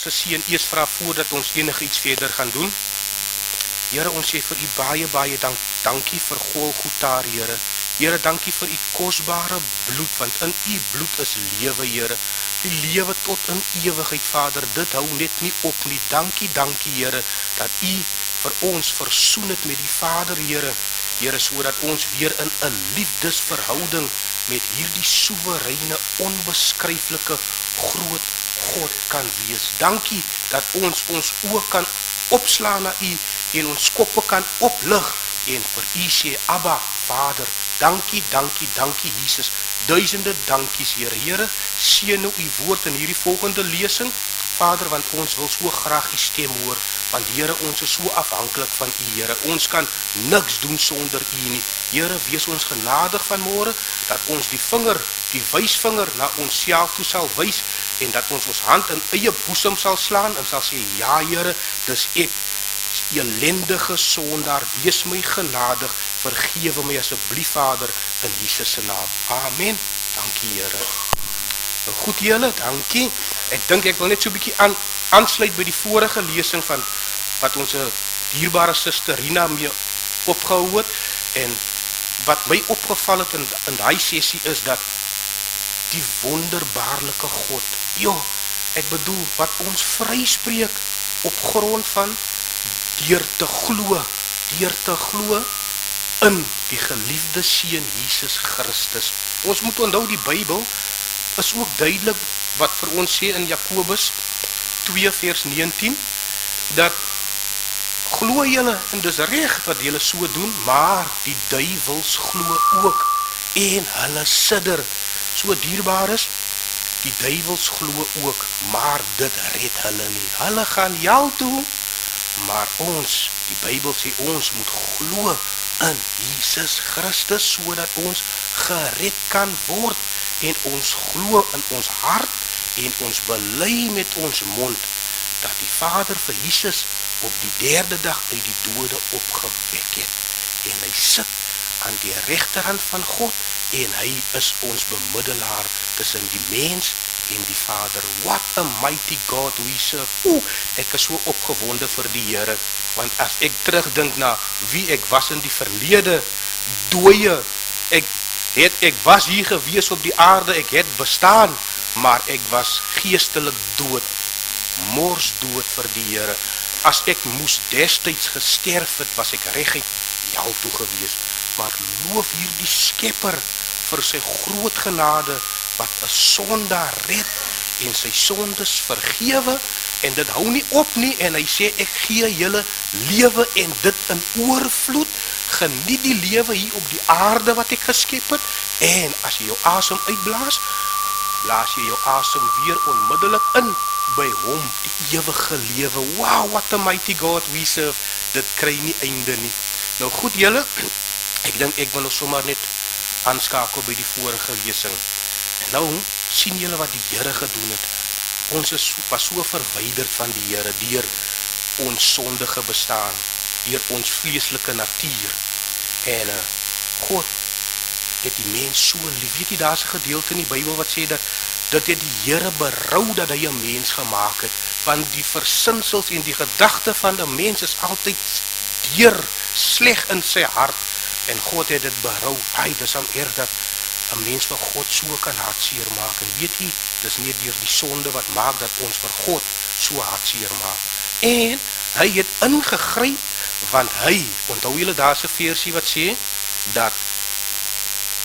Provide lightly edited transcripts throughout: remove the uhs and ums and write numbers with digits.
se seën eers vra voordat ons enigiets verder gaan doen. Here, ons sê vir u baie dankie vir Golgotha, Here. Here, dankie vir u kosbare bloed, want in u bloed is lewe, Here. Die lewe tot in ewigheid, Vader, dit hou net nie op nie. Dankie, Here, dat u vir ons versoen het met die Vader, Here. Here, sodat ons weer in 'n liefdesverhouding met hierdie soewereine, onbeskryflike, groot God kan wees. Dankie dat ons oë kan opslaan na u en ons koppe kan oplig en vir u sê, Abba, Vader, dankie, Jesus. Duisende dankies, Here. Here, seën nou u woord in hierdie volgende lesing, Vader, want ons wil so graag u stem hoor, want Here, ons is so afhanklik van u, Here. Ons kan niks doen sonder u nie. Here, wees ons genadig vanmôre, dat ons die wysvinger na onsself toe sal wys, en dat ons hand in eie boesem sal slaan, en sal sê, ja, Here, dis ek, elendige sondaar, wees my genadig, vergewe my asseblief, Vader, in Jesus se naam. Amen. Dankie, Here. Nou goed, julle, dankie. Ek dink ek wil net so 'n bietjie aansluit by die vorige lesing van wat ons dierbare suster Rina mee opgehou het, en wat my opgeval het in daai sessie is dat die wonderbaarlike God, ek bedoel, wat ons vryspreek op grond van deur te glo in die geliefde seun Jesus Christus. Ons moet onthou, die Bybel is ook duidelik wat vir ons sê in Jakobus 2 vers 19, dat glo julle, en dis reg wat julle so doen, maar die duiwels glo ook, en hulle sidder. So dierbaar is, die duiwels glo ook, maar dit red hulle nie. Hulle gaan hel toe, maar ons, die Bybel sê, ons moet glo in Jesus Christus, sodat ons gered kan word, en ons glo in ons hart, en ons bely met ons mond, dat die Vader vir Jesus op die 3de dag uit die dode opgewek het, en hy sit aan die regterhand van God, en hy is ons bemiddelaar tussen die mens en die Vader. What a mighty God we serve. Ek is so opgewonde vir die Here, want as ek terugdink na wie ek was in die verlede, dooie, ek was hier gewees op die aarde, ek het bestaan, maar ek was geestelik dood, morsdood vir die Here. As ek moes destyds gesterf het, was ek reguit hel toe gewees. Maar loof hierdie Skepper vir sy groot genade, wat 'n sondaar red, en sy sondes vergewe, en dit hou nie op nie, en hy sê, ek gee julle lewe, en dit in oorvloed. Geniet die lewe hier op die aarde wat ek geskep het, en as jy jou asem uitblaas, blaas jy jou asem weer onmiddellik in, by hom, die ewige lewe. Wow, what a mighty God we serve. Dit kry nie einde nie. Nou goed, julle, ek dink ek wil nog sommer net aanskakel by die vorige lesing. En nou sien julle wat die Here gedoen het. Ons was so verwyderd van die Here, deur ons sondige bestaan, deur ons vleeslike natuur. En God het die mens so lief. Weet jy, daar is 'n gedeelte in die Bybel wat sê dat dit het die Here berou dat hy 'n mens gemaak het, want die versinsels en die gedagte van 'n mens is altyd deur sleg in sy hart, en God het dit berou. Dis al erg dat 'n mens vir God so kan hartseer maak, en weet jy, dis nie deur die sonde wat maak dat ons vir God so hartseer maak. En hy het ingegryp, want hy, onthou julle, daar is 'n versie wat sê, dat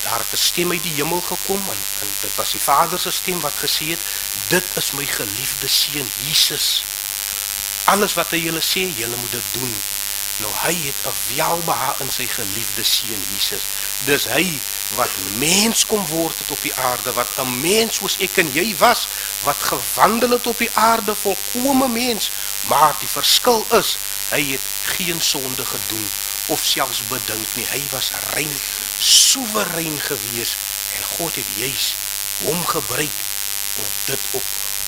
daar het 'n stem uit die hemel gekom, en dit was die Vader se stem wat gesê het, dit is my geliefde seun Jesus. Alles wat hy julle sê, julle moet dit doen. Nou hy het 'n welbehae in sy geliefde seun Jesus. Dis hy wat mens kom word het op die aarde, wat 'n mens soos ek en jy was, wat gewandel het op die aarde, volkome mens, maar die verskil is, hy het geen sonde gedoen, of selfs bedink nie. Hy was rein, soewerein gewees, en God het juis hom gebruik om dit op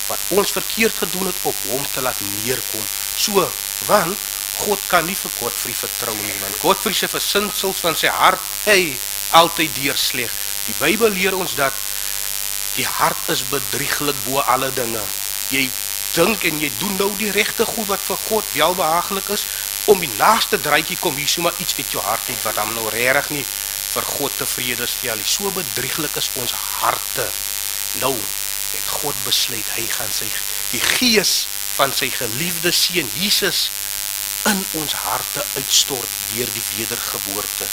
wat ons verkeerd gedoen het, op hom te laat neerkom. So, want God kan nie vir Godfrey vertrou nie, want Godfrey se versinsels van sy hart, altyd deursleg. Die Bybel leer ons dat die hart is bedrieglik bo alle dinge. Jy dink en jy doen nou die regte goed wat vir God welbehaaglik is, om die naaste draaitjie kom hier so maar iets uit jou hart uit, wat hom nou regtig nie vir God tevrede stel. So bedrieglik is ons harte. Nou, het God besluit, hy gaan die gees van sy geliefde seun Jesus in ons harte uitstort deur die wedergeboorte.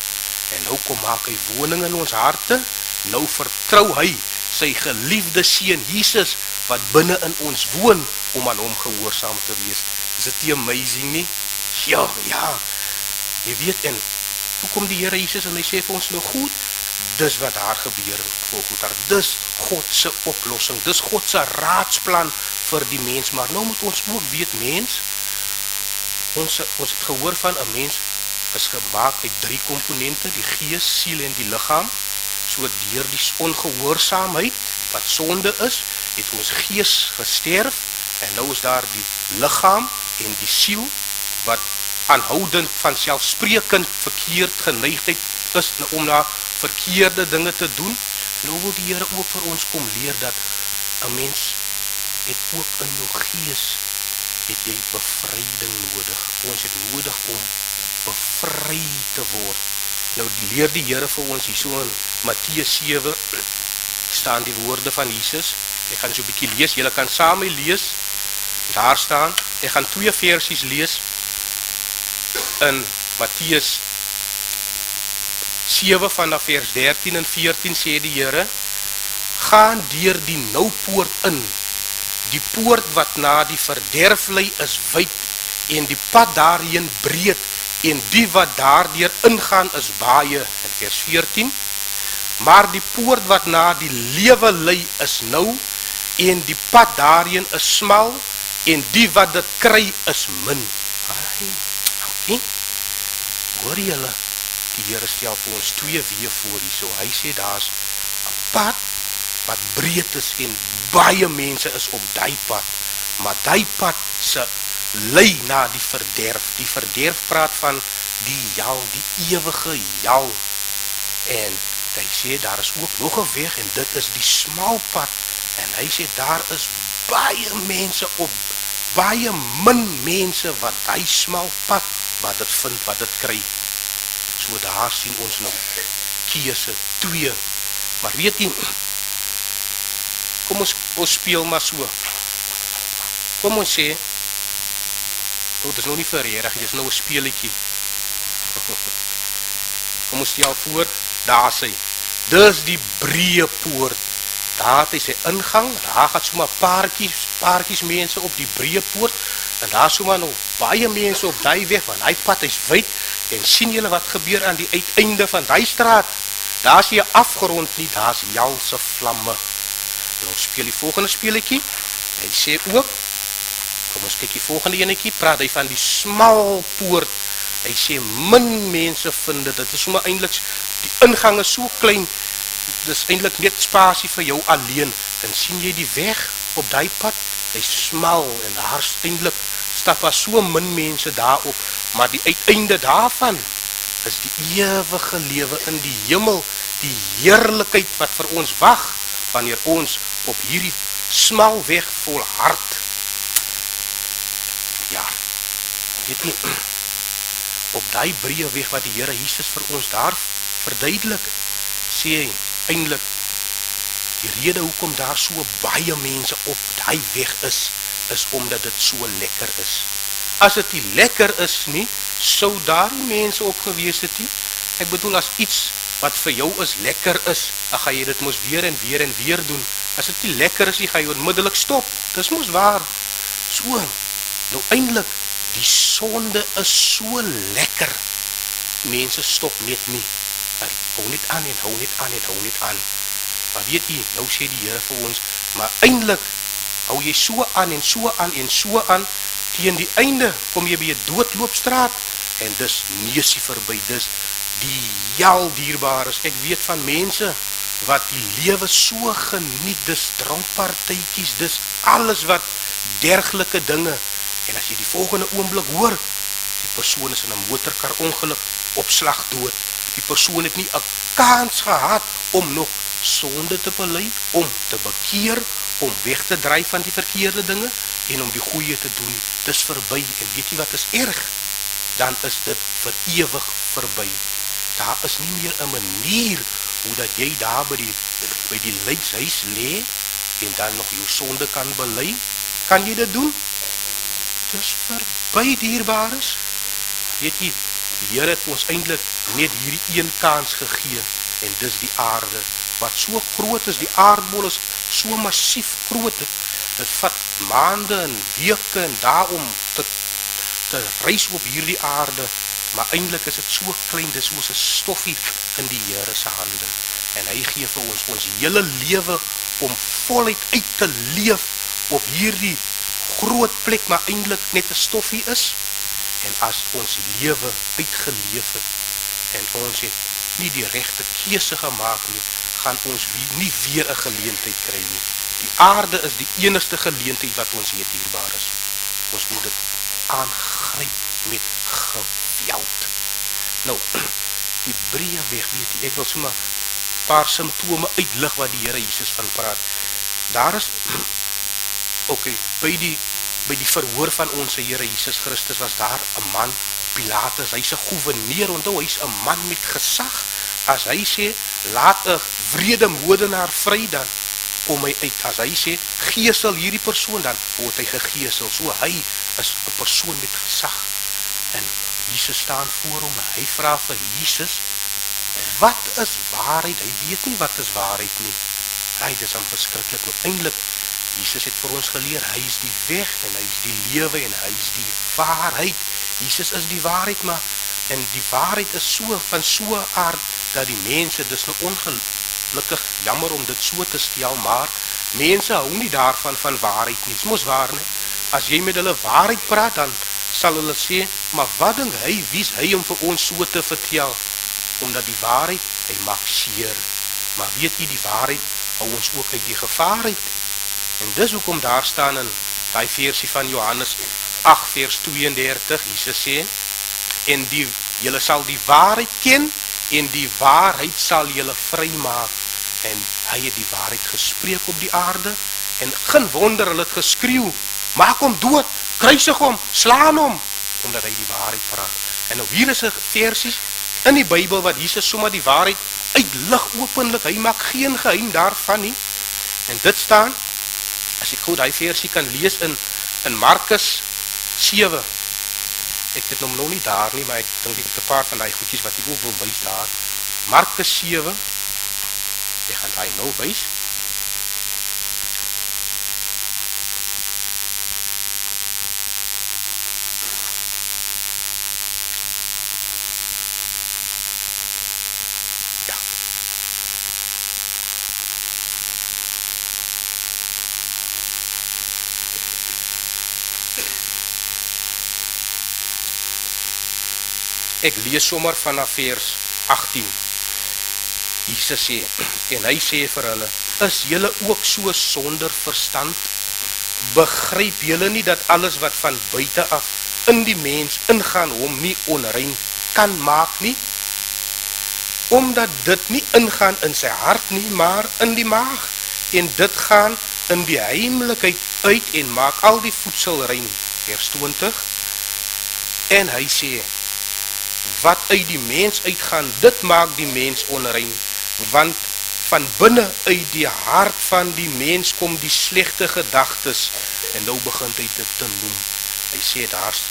En nou kom maak hy woning in ons harte, nou vertrou hy sy geliefde seun Jesus, wat binne in ons woon, om aan hom gehoorsaam te wees. Is dit nie amazing nie? Ja, jy weet, en hoe kom die Here Jesus en hy sê vir ons nou goed, dis wat daar gebeur volgens daar, dis God se oplossing, dis God se raadsplan vir die mens, maar nou moet ons ook weet, mens, ons het gehoor van 'n mens is gemaak uit 3 komponente, die gees, siel en die liggaam. So deur die ongehoorsaamheid wat sonde is, het ons gees gesterf, en nou is daar die liggaam en die siel, wat aanhoudend van selfsprekend verkeerd geneigdheid is, om na verkeerde dinge te doen. Nou wil die Here ook vir ons kom leer, dat 'n mens het ook in jou gees, het jy bevryding nodig. Ons het nodig om bevry te word. Nou leer die Here vir ons hier so in Matteus 7, staan die woorde van Jesus. Ek gaan so 'n bietjie lees, julle kan saam mee lees. Daar staan, ek gaan 2 versies lees. In Matteus 7 vanaf vers 13 en 14 sê die Here, gaan deur die noupoort in. Die poort wat na die verderf lei is wyd, en die pad daarheen breed, en die wat daardeur ingaan is baie. In vers 14, maar die poort wat na die lewe lei is nou, en die pad daarheen is smal, en die wat dit kry is min. Okay. Hoor julle, die Here stel vir ons 2 weë voor hier so. Hy sê daar's 'n pad wat breed is en baie mense is op daai pad, maar daai pad se lei na die verderf. Die verderf praat van die hel, die ewige hel. En hy sê daar is ook nog 'n weg, en dit is die smal pad, en hy sê daar is baie mense op, baie min mense wat daai smal pad, wat dit vind, wat dit kry. So daar sien ons nou keuse 2. Maar weet jy, kom ons speel maar so. Kom ons sê, dit is nou nie verreg, dit is nou 'n speletjie. Kom ons stel voor, daar sê, dis die breë poort. Daar het hy sy ingang, daar gaat so maar paartjies mense op die breë poort, en daar so maar nou baie mense op die weg, want die pad is wyd, en sien julle wat gebeur aan die uiteinde van die straat? Daar is nie 'n afgrond nie, daar is helse vlamme. Nou speel die volgende speletjie, hy sê ook, kom ons kyk die volgende enetjie, praat hy van die smal poort, hy sê min mense vind dit is sommer eintlik, die ingang is so klein, dis eintlik net spasie vir jou alleen, en sien jy die weg op die pad, hy smal, en daar eintlik stap daar so min mense daarop, maar die uiteinde daarvan is die ewige lewe in die hemel, die heerlikheid wat vir ons wag, wanneer ons op hierdie smal weg volhard. Ja, weet nie, op die breë weg wat die Here Jesus vir ons daar verduidelik, sê hy eintlik, die rede hoekom daar so baie mense op die weg is omdat dit so lekker is. As dit nie lekker is nie, sou daar die mense op gewees het nie. Ek bedoel, as iets wat vir jou is lekker is, dan gaan jy dit mos weer en weer en weer doen. As dit nie lekker is nie, gaan jy onmiddellik stop. Dis mos waar. So, nou eintlik, die sonde is so lekker. Mense stop net nie. Hou net aan en hou net aan en hou net aan. Maar weet jy, nou sê die Here vir ons, maar eintlik hou jy so aan en so aan en so aan, teen die einde kom jy by 'n doodloopstraat, en dis neusie verby, dis die hel dierbaar is. Ek weet van mense wat die lewe so geniet, dis drankpartytjies, dis alles wat dergelike dinge, en as jy die volgende oomblik hoor, die persoon is in 'n motorkar ongeluk, op slag dood, die persoon het nie 'n kans gehad om nog sonde te bely, om te bekeer, om weg te dryf van die verkeerde dinge en om die goeie te doen. Dis verby, en weet jy wat is erg? Dan is dit vir ewig verby. Daar is nie meer 'n manier hoe dat jy daar by die leidshuis lê en dan nog jou sonde kan bely. Kan jy dit doen? Dis verby, dierbares. Weet jy, die Here het ons eintlik net hierdie een kans gegee, en dis die aarde, wat so groot is, die aardbol is so massief groot, dit vat maande en weke en daarom te reis op hierdie aarde, maar eintlik is dit so klein, dis soos 'n stoffie in die Here se hande, en hy gee vir ons hele lewe om voluit uit te leef op hierdie groot plek, maar eintlik net 'n stoffie is. En as ons lewe uitgeleef het, en ons het nie die regte keuse gemaak nie, gaan ons nie weer 'n geleentheid kry nie. Die aarde is die enigste geleentheid wat ons het, dierbares. Ons moet dit aangryp met geweld. Nou, die Hebreëweg, weet jy, ek wil sommer 'n paar simptome uitlig wat die Here Jesus van praat. Daar is, by die verhoor van ons Here Jesus Christus was daar 'n man, Pilatus, hy's 'n goewerneur, onthou, hy's 'n man met gesag. As hy sê, laat 'n wrede moordenaar vry, dan kom hy uit. As hy sê, geesel hierdie persoon, dan word hy gegeesel. So hy is 'n persoon met gesag. En Jesus staan voor hom, hy vra vir Jesus, wat is waarheid? Hy weet nie wat is waarheid nie. Dis aan beskryflik, maar eintlik, Jesus het vir ons geleer, hy is die weg, en hy is die lewe, en hy is die waarheid. Jesus is die waarheid, maar, en die waarheid is so, van so aard, dat die mense, dis nou ongelukkig, jammer om dit so te stel, maar, mense hou nie daarvan, van waarheid nie, dis mos waar nie. As jy met hulle waarheid praat, dan sal hulle sê, maar wat dink hy, wie is hy om vir ons so te vertel? Omdat die waarheid, hy maak seer. Maar weet jy, die waarheid, hou ons ook uit die gevaar uit. En dis hoekom daar staan in die versie van Johannes 8 vers 32, Jesus sê, en julle sal die waarheid ken, en die waarheid sal julle vry maak. En hy het die waarheid gespreek op die aarde, en geen wonder, hulle het geskreeu, maak hom dood, kruisig hom, slaan hom, omdat hy die waarheid praat. En nou hier is 'n versie in die Bybel, wat Jesus sommer die waarheid uitlig openlik, hy maak geen geheim daarvan nie, en dit staan, as ek goed die versie kan lees in Markus 7, ek het hom nou nie daar nie, maar ek dink ek het 'n paar van die goedjies wat ek ook wil wys daar. Markus 7, ek gaan die nou wys. Ek lees sommer vanaf vers 18. Jesus sê, en hy sê vir hulle, is julle ook so sonder verstand? Begryp julle nie dat alles wat van buite af in die mens ingaan hom nie onrein kan maak nie? Omdat dit nie ingaan in sy hart nie, maar in die maag. En dit gaan in die heimlikheid uit en maak al die voedsel rein. Vers 20. En hy sê, wat uit die mens uitgaan, dit maak die mens onrein, want van binne uit die hart van die mens kom die slegte gedagtes, en nou begin hy dit te noem. Hy sê daar's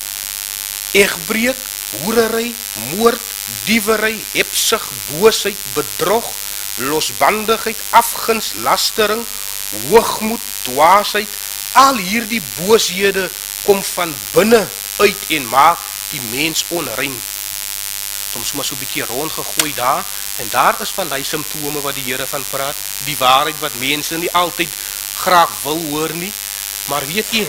egbreek, hoerery, moord, diewery, hebsug, boosheid, bedrog, losbandigheid, afguns, lastering, hoogmoed, dwaasheid, al hierdie booshede kom van binne uit en maak die mens onrein. Soms maar so 'n bietjie rondgegooi daar, en daar is van die simptome wat die Here van praat, die waarheid wat mense nie altyd graag wil hoor nie, maar weet jy,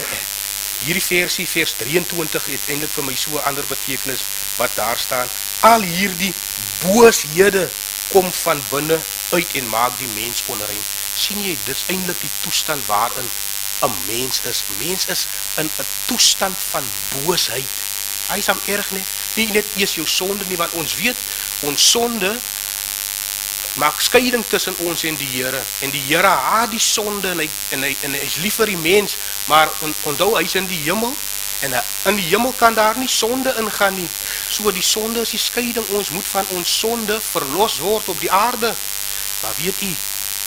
hierdie versie, vers 23, het eintlik vir my so 'n ander betekenis, wat daar staan, al hierdie booshede kom van binne uit en maak die mens onrein. Sien jy, dis eintlik die toestand waarin 'n mens is. Mens is in 'n toestand van boosheid. Hy is am erg nie net eers jou sonde nie, want ons weet, ons sonde maak skeiding tussen ons en die Here. En die Here haat die sonde en hy is lief vir die mens, maar onthou hy is in die hemel en in die hemel kan daar nie sonde ingaan nie. So die sonde is die skeiding. Ons moet van ons sonde verlos word op die aarde. Maar weet u,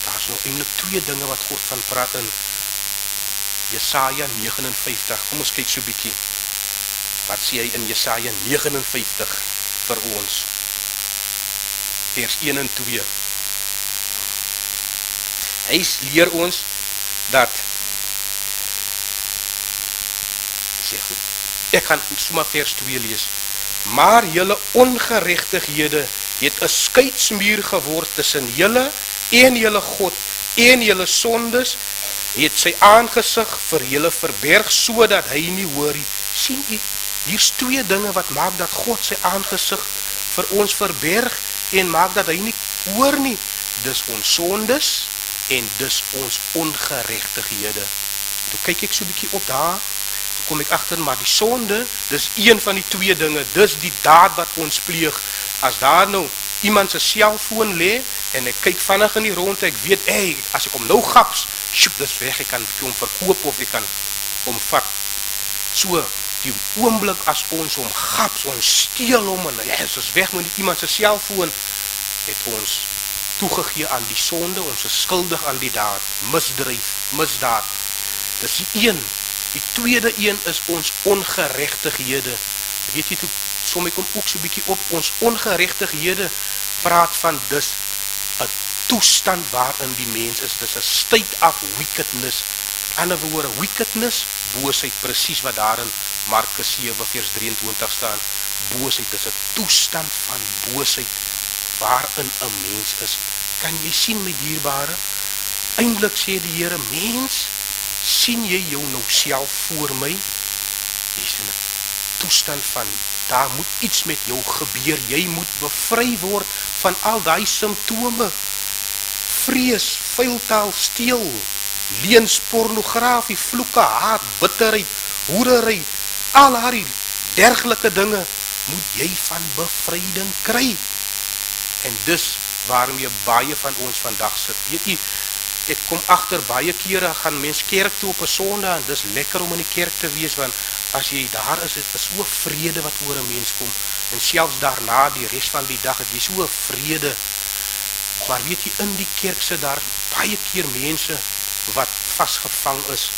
daar is nou eintlik twee dinge wat God van praat in Jesaja 59. Kom ons kyk so bietjie. Wat sê hy in Jesaja 59 vir ons? Vers 1 en 2. Hy leer ons dat sê goed. Ek gaan sommer vers 2 lees. Maar julle ongeregtighede het 'n skeidsmuur geword tussen julle en julle God, en julle sondes het sy aangesig vir julle verberg sodat hy nie hoor nie. Sien jy, hier's twee dinge wat maak dat God sy aangesig vir ons verberg en maak dat hy nie hoor nie. Dis ons sondes en dis ons ongeregtighede. Toe kyk ek so 'n bietjie op daar, toe kom ek agter, maar die sonde, dis een van die twee dinge, dis die daad wat ons pleeg. As daar nou iemand se selfoon lê en ek kyk vinnig in die rondte, ek weet, as ek hom nou gaps, sjoep, dis weg, ek kan hom verkoop of ek kan hom vat. So, die oomblik as ons hom gaps, ons steel hom en is weg met iemand se selfoon, het ons toegegee aan die sonde, ons is skuldig aan die daad, misdaad. Dis die een. Die tweede een is ons ongeregtighede. Weet jy, toe som ek hom ook so bietjie op, ons ongeregtighede praat van dis 'n toestand waarin die mens is, dis 'n state of wickedness. Ander woorde, wickedness, boosheid, presies wat daar in Markus 7 vers 23 staan. Boosheid is 'n toestand van boosheid waarin 'n mens is. Kan jy sien, my dierbare? Eintlik sê die Here, mens, sien jy jou nou self voor my? Jy's in 'n toestand van, daar moet iets met jou gebeur, jy moet bevry word van al daai simptome. Vrees, vuiltaal, steel, leuns, pornografie, vloeke, haat, bitterheid, hoerery, al daai dergelike dinge moet jy van bevryding kry. En dis waarom jy baie van ons vandag sit. Weet jy, ek kom agter, baie kere gaan mens kerk toe op 'n Sondag en dis lekker om in die kerk te wees, want as jy daar is, het is so vrede wat oor 'n mens kom, en selfs daarna, die res van die dag, het jy so vrede. Maar weet jy, in die kerk sit daar baie keer mense wat vasgevang is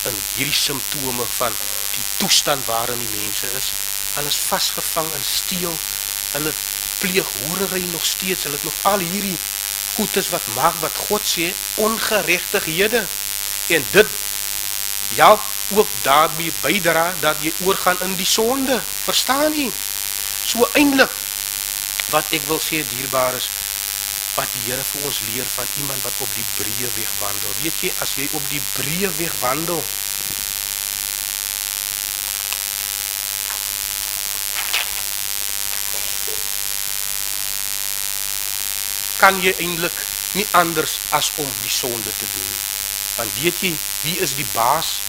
in hierdie simptome van die toestand waarin die mense is. Hulle is vasgevang in steel, hulle pleeg hoerery nog steeds, hulle het nog al hierdie goedes wat maak, wat God sê, ongeregtighede. En dit help ook daarmee bydra dat jy oorgaan in die sonde. Verstaan jy? So eintlik, wat ek wil sê, dierbaar is, wat die Here vir ons leer van iemand wat op die breë weg wandel. Weet jy, as jy op die breë weg wandel, kan jy eintlik nie anders as om die sonde te doen. Want weet jy, wie is die baas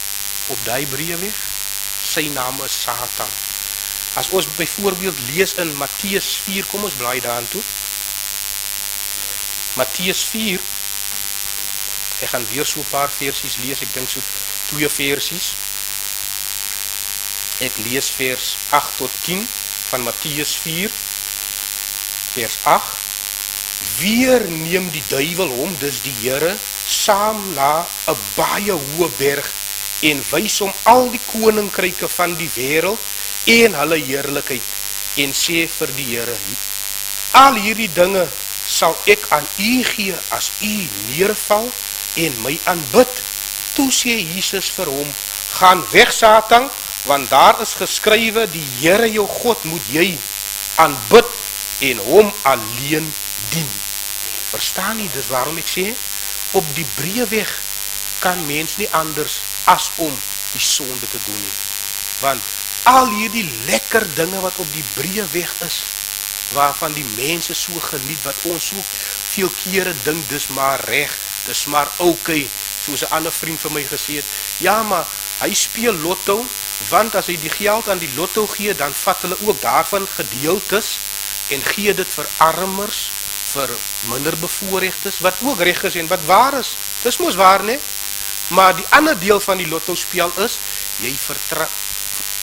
op die breë weg? Sy naam is Satan. As ons byvoorbeeld lees in Matteus 4, kom ons blaai daarin toe. Matteus 4, ek gaan weer so 'n paar versies lees, ek dink so 2 versies. Ek lees vers 8 tot 10 van Matteus 4, vers 8. Weer neem die duiwel hom, dis die Here, saam na 'n baie hoë berg en wys hom al die koninkryke van die wêreld en hulle heerlikheid en sê vir die Here, al hierdie dinge sal ek aan u gee as u neerval en my aanbid. Toe sê Jesus vir hom, gaan weg Satan, want daar is geskrywe, die Here jou God moet jy aanbid en hom alleen dien. Verstaan jy, dis waarom ek sê, op die breë weg kan mens nie anders as om die sonde te doen nie. Want al hierdie lekker dinge wat op die breë weg is, waarvan die mense so geniet, wat ons so veel kere dink, dis maar reg, dis maar okay, soos 'n ander vriend van my gesê het, ja maar, hy speel lotto, want as hy die geld aan die lotto gee, dan vat hulle ook daarvan gedeeltes, en gee dit vir armers, vir minder bevoorregtes, wat ook reg is en wat waar is. Dis mos waar, ne? Maar die ander deel van die lotto speel is,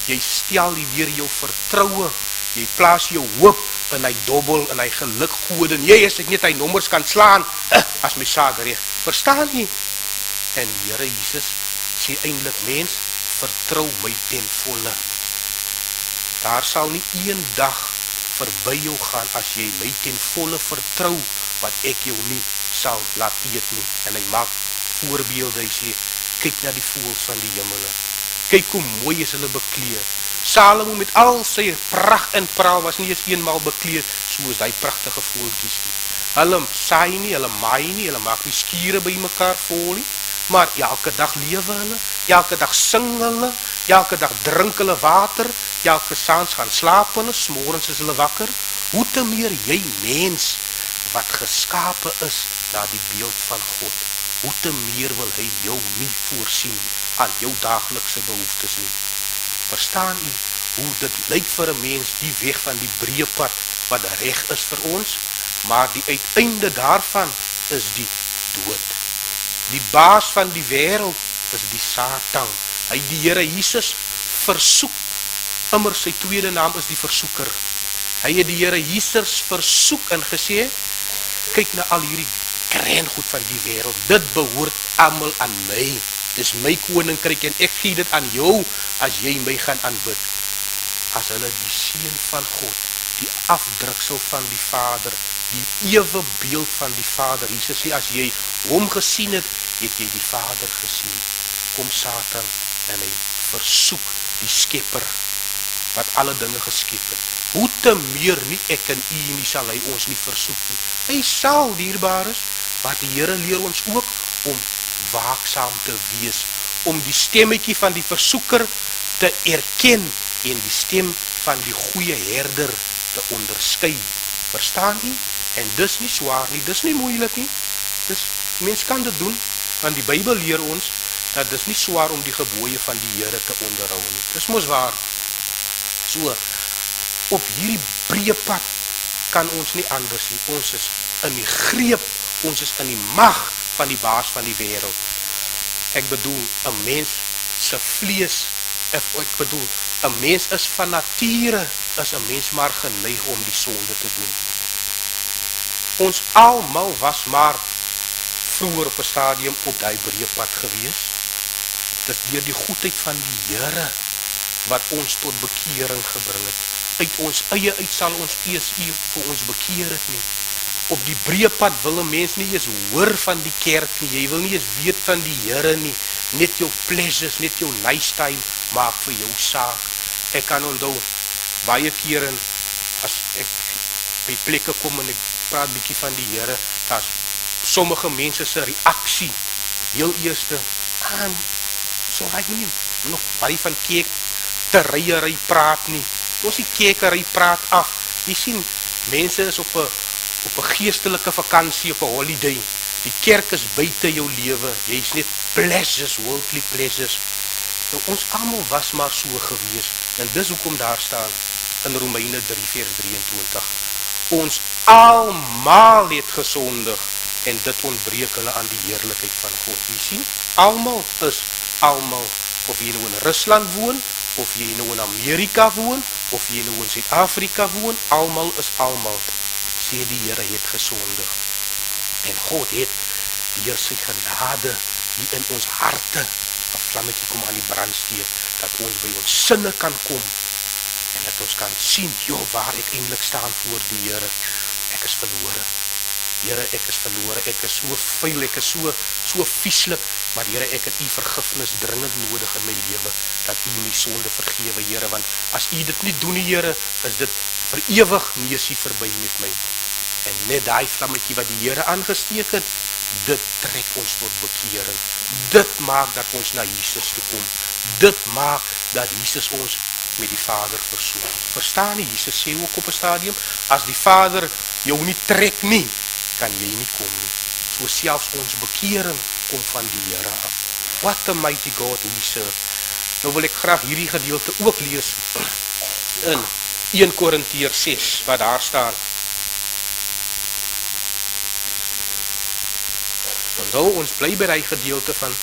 jy stel weer jou vertroue, jy plaas jou hoop in hy dobbel, in hy gelukgode, en jy, as ek net hy nommers kan slaan, as my saak reg, verstaan jy? En Here Jesus sê eintlik, mens, vertrou my ten volle. Daar sal nie een dag verby jou gaan as jy my ten volle vertrou wat ek jou nie sal laat eet nie. En hy maak voorbeelde, hy sê, kyk na die voëls van die hemele. Kyk hoe mooi is hulle bekleed. Salomo met al sy pracht en praal was nie eens eenmaal bekleed soos die pragtige voeltjies nie. Hulle saai nie, hulle maai nie, hulle maak nie skure by mekaar vol nie, maar elke dag lewe hulle, elke dag sing hulle, elke dag drink hulle water, elke saans gaan slaap hulle, smorens is hulle wakker. Hoe te meer jy mens wat geskape is na die beeld van God, hoe te meer wil hy jou nie voorsien aan jou daaglikse behoeftes nie. Verstaan jy hoe dit lyk vir 'n mens die weg van die breë pad wat reg is vir ons, maar die uiteinde daarvan is die dood. Die baas van die wêreld is die Satan. Hy die Here Jesus versoek, immer sy tweede naam is die versoeker. Hy het die Here Jesus versoek en gesê, kyk na al hierdie kreengoed van die wêreld, dit behoort almal aan my. Dis my koninkryk en ek gee dit aan jou as jy my gaan aanbid. As hulle die seun van God, die afdruksel van die Vader, die ewe beeld van die Vader, Jesus sê, as jy hom gesien het, het jy die Vader gesien. Kom Satan en hy versoek die skepper wat alle dinge geskep het. Hoe te meer nie ek en u nie sal hy ons nie versoek nie. Hy sal, dierbares, wat die Here leer ons ook om waaksaam te wees, om die stemmetjie van die versoeker te erken en die stem van die goeie herder te onderskei. Verstaan jy? En dis nie swaar nie, dis nie moeilik nie. Mens kan dit doen, want die Bybel leer ons dat dis nie swaar om die gebooie van die Here te onderhou nie. Dis mos waar. So, op hierdie breë pad kan ons nie anders nie. Ons is in die greep, ons is in die mag van die baas van die wêreld. Ek bedoel, 'n mens se vlees, ek bedoel, 'n mens is van nature, is 'n mens maar geneig om die sonde te doen. Ons almal was maar vroeër op 'n stadium op daai breë pad gewees. Dis deur die goedheid van die Here wat ons tot bekering gebring het. Uit ons eie uit sal ons eers vir ons bekeer het nie. Op die breë pad wil 'n mens nie eens hoor van die kerk nie, jy wil nie eens weet van die Here nie, net jou pleasures, net jou lifestyle maak vir jou saak. Ek kan onthou, baie kere, as ek by plekke kom en ek praat bietjie van die Here, daar's sommige mense se reaksie, heel eerste, so raak nie nog baie van kerk te ryery praat nie, ons die kerkery praat af, jy sien, mense is op 'n geestelike vakansie, op 'n holiday, die kerk is buite jou lewe, jy is net pleasures, worldly pleasures. Nou ons almal was maar so gewees, en dis hoekom daar staan, in Romeine 3 vers 23, ons almal het gesondig, en dit ontbreek hulle aan die heerlikheid van God. Jy sien, almal is almal, of jy nou in Rusland woon, of jy nou in Amerika woon, of jy nou in Suid-Afrika woon, almal is almal, sê die Here het gesondig. En God het deur sy genade hier in ons harte 'n vlammetjie kom aan die brand steek, dat ons by ons sinne kan kom, en dat ons kan sien, waar ek eintlik staan voor die Here. Ek is verlore. Here, ek is verlore, ek is so vuil, ek is so vieslik, maar Here, ek het u vergifnis dringend nodig in my lewe, dat u my sonde vergewe, Here, want as u dit nie doen, Here, is dit vir ewig neusie verby met my. En net daai vlammetjie wat die Here aangesteek het, dit trek ons tot bekering. Dit maak dat ons na Jesus toe kom. Dit maak dat Jesus ons met die Vader versoen. Verstaan nie, Jesus sê ook op 'n stadium, as die Vader jou nie trek nie, kan jy nie kom nie. So selfs ons bekering kom van die Here af. What a mighty God we serve. Nou wil ek graag hierdie gedeelte ook lees in 1 Korintiërs 6, wat daar staan. Onthou, ons bly by die gedeelte van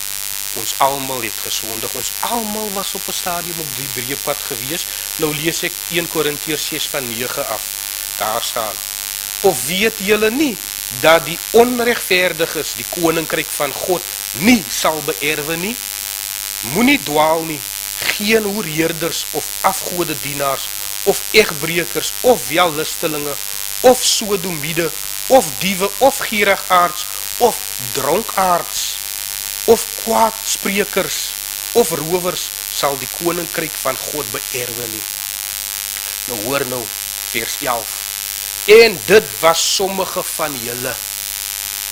ons almal het gesondig. Ons almal was op 'n stadium op die breëpad gewees. Nou lees ek 1 Korintiërs 6 van 9 af. Daar staan: Of weet julle nie dat die onregverdiges die koninkryk van God nie sal beerwe nie? Moenie dwaal nie. Geen hoereerders of afgodedienaars of egbreekers of wellustelinge of sodomiede of diewe of gierigaards of dronkaards of kwaadsprekers of rowers sal die koninkryk van God beerwe nie. Nou hoor nou, vers 11. En dit was sommige van julle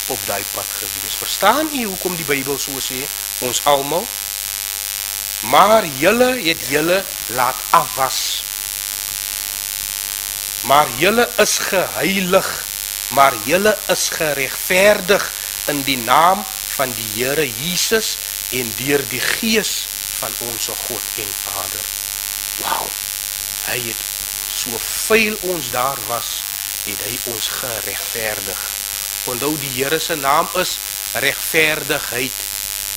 op daai pad gewees. Verstaan u hoekom die Bybel so sê? Ons almal. Maar julle het julle laat afwas. Maar julle is geheilig. Maar julle is geregverdig in die naam van die Here Jesus en deur die Gees van onze God en Vader. Wauw, hy het, soveel ons daar was, het hy ons geregverdig. Onthou, die Here se naam is regverdigheid,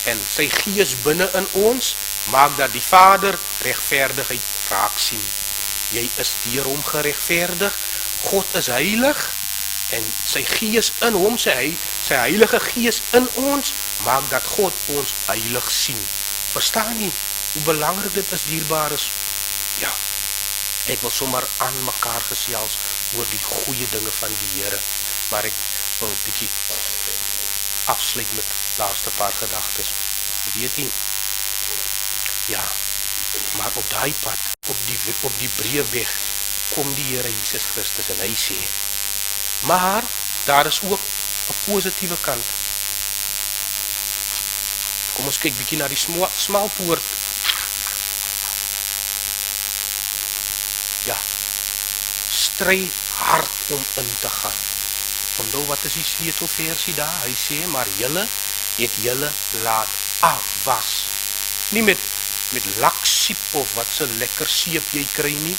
en sy Gees binne in ons, maak dat die Vader regverdigheid raak sien. Jy is deur hom geregverdig, God is heilig, en sy Gees in hom, sy heilige Gees in ons, maak dat God ons heilig sien. Verstaan nie hoe belangrik dit is, dierbares? Ja, ek wil sommer aan mekaar gesels oor die goeie dinge van die Here, maar ek wil 'n bietjie afsluit met laaste paar gedagtes. Weet nie, ja, maar op daai pad, op die breëweg, kom die Here Jesus Christus en hy sê, maar daar is ook 'n positiewe kant. Kom ons kyk bietjie na die smal poort. Ja, stry hard om in te gaan. Onthou, wat is die sleutelversie daar? Hy sê, maar julle het julle laat afwas. Nie met laksiep of wat so lekker seep jy kry nie,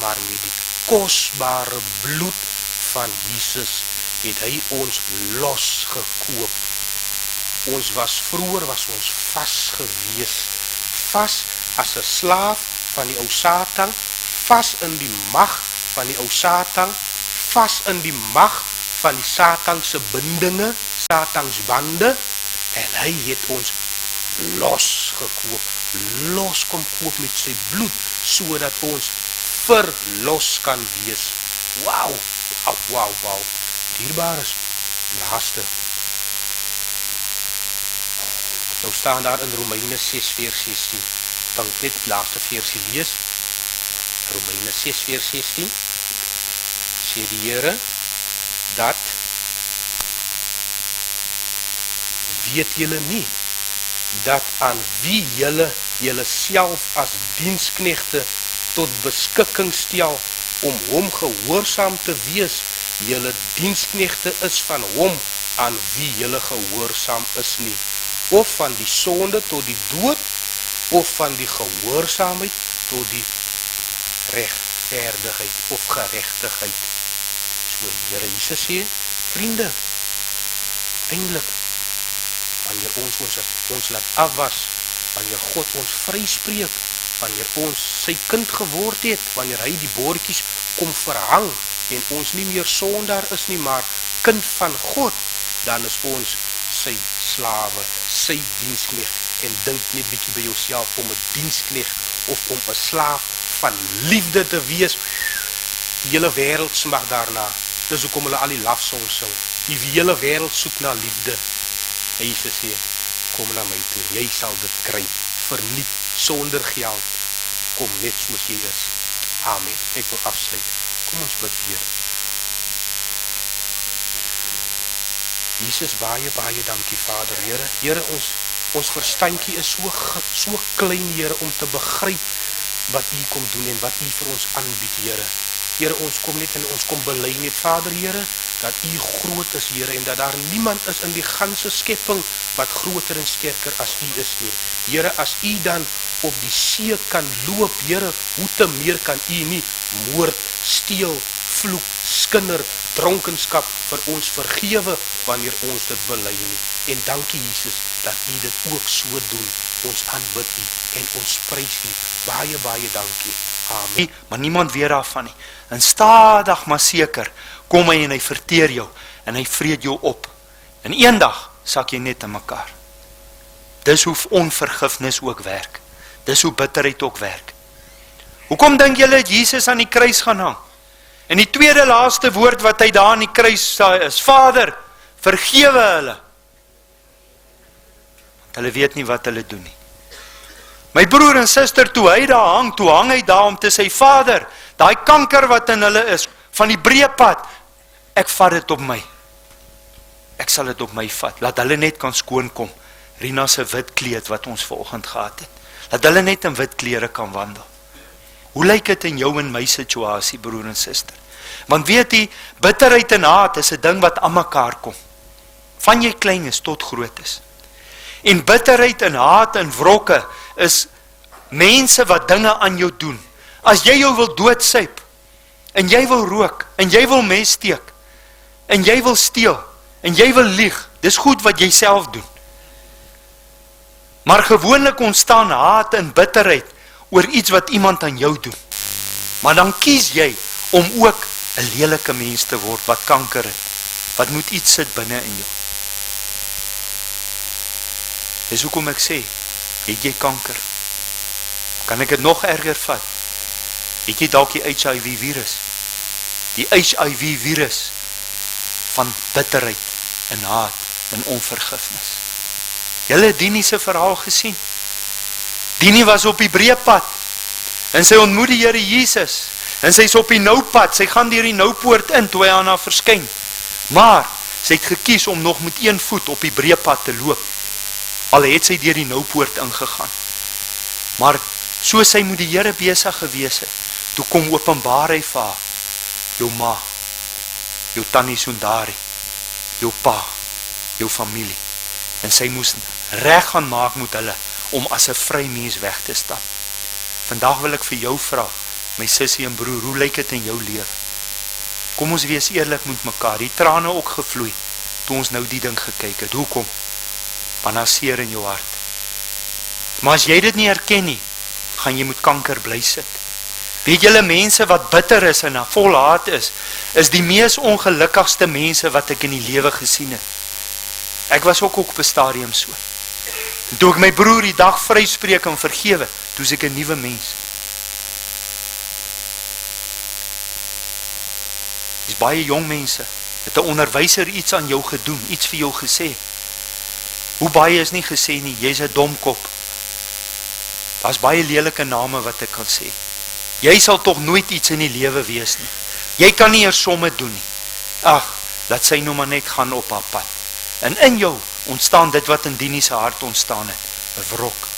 maar met die kosbare bloed van Jesus het hy ons losgekoop. Vroeër was ons vas gewees, vas as 'n slaaf van die ou Satan, vas in die mag van die ou Satan, vas in die mag van die Satanse bindinge, Satans bande, en hy het ons los kom koop met sy bloed, sodat ons verlos kan wees. Wauw, dierbares, laaste. Nou staan daar in Romeine 6 vers 16, dan net die laaste versie lees, Romeine 6 vers 16, sê die Here, dat weet julle nie, dat aan wie julle self as diensknegte tot beskikking stel, om hom gehoorsaam te wees, julle diensknegte is van hom, aan wie julle gehoorsaam is nie, of van die sonde tot die dood, of van die gehoorsaamheid tot die regverdigheid of geregtigheid. So die Here Jesus sê, vriende, eintlik, wanneer ons laat afwas, wanneer God ons vryspreek, wanneer ons sy kind geword het, wanneer hy die bordjies kom verhang, en ons nie meer sondaar is nie, maar kind van God, dan is ons sy slawe, sy diensknegt, en dink net bietjie by jouself om 'n diensknegt, of om 'n slaaf van liefde te wees. Die hele wêreld smag daarna, dis hoekom hulle al die lofsongs sing, die hele wêreld soek na liefde. Jesus sê, kom na my toe, jy sal dit kry, verniet, sonder geld, kom net soos jy is. Amen. Ek wil afsluit. Kom ons bid weer. Jesus, baie dankie, Vader, Here. Here, ons verstandjie is so klein, Here, om te begryp wat U kom doen en wat U vir ons aanbied, Here. Here, ons kom net en ons kom bely net, Vader, Here, dat U groot is, Here, en dat daar niemand is in die ganse skepping wat groter en sterker as U is nie. Here, as U dan op die see kan loop, Here, hoe te meer kan U nie moord, steel, vloek, skinder, dronkenskap vir ons vergewe wanneer ons dit bely nie. En dankie Jesus dat U dit ook so doen. Ons aanbid U en ons prys U. Baie, baie dankie. Amen. Maar niemand weet daarvan nie. En stadig maar seker kom hy en hy verteer jou en hy vreet jou op. En eendag sak jy net in mekaar. Dis hoe onvergifnis ook werk. Dis hoe bitterheid ook werk. Hoekom dink julle dat Jesus aan die kruis gaan hang? En die tweede laaste woord wat hy daar aan die kruis sê is: Vader, vergewe hulle. Want hulle weet nie wat hulle doen nie. My broer en suster, toe hy daar hang, toe hang hy daar om te sê: Vader, daai kanker wat in hulle is, van die breë pad, ek vat dit op my. Ek sal dit op my vat. Laat hulle net kan skoonkom. Rina se wit kleed wat ons vanoggend gehad het. Laat hulle net in wit klere kan wandel. Hoe lyk dit in jou en my situasie, broer en suster? Want weet jy, bitterheid en haat is 'n ding wat aan mekaar kom. Van jy klein is tot groot is. En bitterheid en haat en wrokke is mense wat dinge aan jou doen. As jy jou wil doodsuip, en jy wil rook, en jy wil mes steek, en jy wil steel, en jy wil lieg, dis goed wat jy self doen. Maar gewoonlik ontstaan haat en bitterheid oor iets wat iemand aan jou doen. Maar dan kies jy om ook 'n lelike mens te word wat kanker het, wat moet iets sit binne in jou. Dis hoekom ek sê, het jy kanker? Kan ek dit nog erger vat? Het jy dalk die HIV virus? Die HIV virus van bitterheid en haat en onvergifnis. Julle het Dini se verhaal gesien. Dini was op die breë pad en sy ontmoet die Here Jesus en sy is op die noupad, sy gaan deur die noupoort in toe hy aan haar verskyn. Maar sy het gekies om nog met een voet op die breë pad te loop. Al het sy deur die noupoort ingegaan. Maar so sy moet die Here besig gewees het, toe kom openbaar hy vir haar, jou ma, jou tannie Sundari, jou pa, jou familie. En sy moes reg gaan maak met hulle, om as 'n vry mens weg te stap. Vandag wil ek vir jou vra, my sussie en broer, hoe lyk dit in jou lewe? Kom ons wees eerlik met mekaar, die trane ook gevloei, toe ons nou die ding gekyk het. Hoekom? Want daar seer in jou hart. Maar as jy dit nie herken nie, gaan jy met kanker bly sit. Weet julle, mense wat bitter is en vol haat is die mees ongelukkigste mense wat ek in die lewe gesien het. Ek was ook op 'n stadium so. En toe ek my broer die dag vryspreek en vergewe, toe is ek 'n nuwe mens. Dis baie jong mense, het 'n onderwyser iets aan jou gedoen, iets vir jou gesê. Hoe baie is nie gesê nie, jy's 'n domkop. Daar's baie lelike name wat ek kan sê. Jy sal tog nooit iets in die lewe wees nie. Jy kan nie eers somme doen nie. Ag, laat sy nou maar net gaan op haar pad. En in jou ontstaan dit wat in Dini se hart ontstaan het, 'n wrok.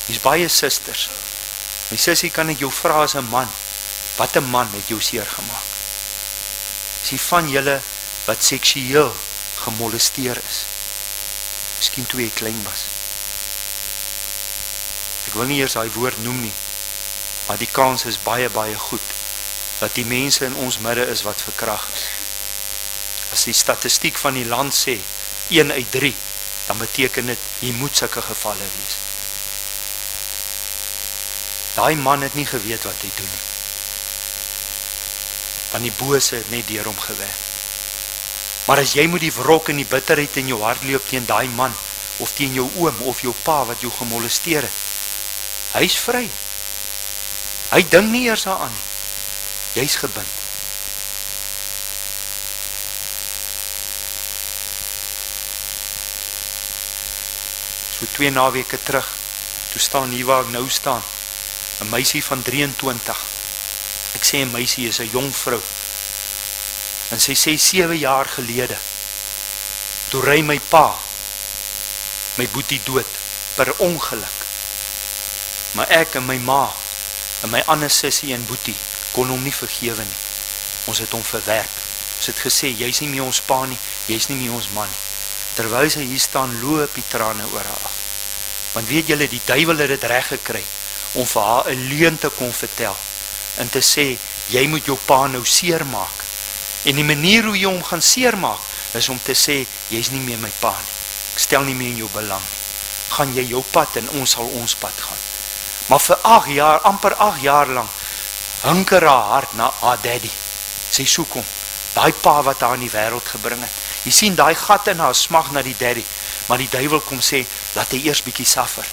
Dis baie susters. My sussie, kan ek jou vra as 'n man, wat 'n man het jou seer gemaak? Is die van julle wat seksueel gemolesteer is? Miskien toe jy klein was. Ek wil nie eers daai woord noem nie, maar die kans is baie, baie goed dat die mense in ons midde is wat verkrag is. As die statistiek van die land sê 1 uit 3, dan beteken dit hier moet sulke gevalle wees. Daai man het nie geweet wat hy doen nie. Want die bose het net deur hom gewerk. Maar as jy moet die wrok en die bitterheid in jou hart loop teen daai man, of teen jou oom of jou pa wat jou gemolesteer het, hy's vry. Hy dink nie eers daaraan nie. Jy's gebind. So 2 naweke terug, toe staan hier waar ek nou staan, 'n meisie van 23. Ek sê 'n meisie is 'n jong vrou. En sy sê 7 jaar gelede, toe ry my pa, my boetie dood, per ongeluk. Maar ek en my ma, en my ander sussie en boetie, kon hom nie vergewe nie. Ons het hom verwerp. Ons het gesê, jy's nie meer ons pa nie, jy's nie meer ons man nie. Terwyl sy hier staan, loop die trane oor haar af. Want weet julle, die duiwel het dit reg gekry, om vir haar 'n leuen te kon vertel, en te sê, jy moet jou pa nou seermaak. En die manier hoe jy hom gaan seermaak, is om te sê, jy is nie meer my pa nie. Ek stel nie meer in jou belang nie. Gaan jy jou pad en ons sal ons pad gaan. Maar vir 8 jaar, amper 8 jaar lang, hunker haar hart na haar daddy. Sy soek hom, daai pa wat haar in die wêreld gebring het. Jy sien daai gat in haar smag na die daddy, maar die duiwel kom sê, laat hy eers bietjie suffer.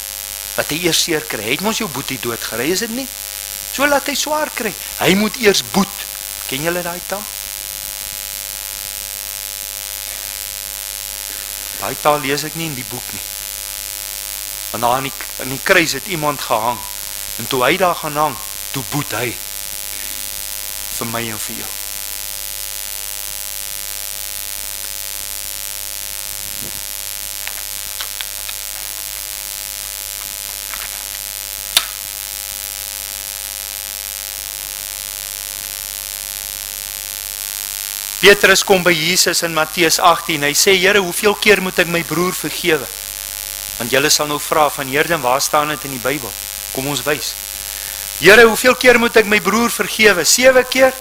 Laat hy eers seer kry. Hy het mos jou boetie doodgery, is dit nie? So laat hy swaar kry. Hy moet eers boet. Ken julle daai taal? Daai taal lees ek nie in die boek nie. Want daar in die kruis het iemand gehang. En toe hy daar gaan hang, toe boet hy. Vir my en vir jou. Petrus kom by Jesus in Matteus 18, hy sê, Here, hoeveel keer moet ek my broer vergewe? Want julle sal nou vra van Heerde, waar staan dit in die Bybel? Kom ons wys. Here, hoeveel keer moet ek my broer vergewe? 7 keer?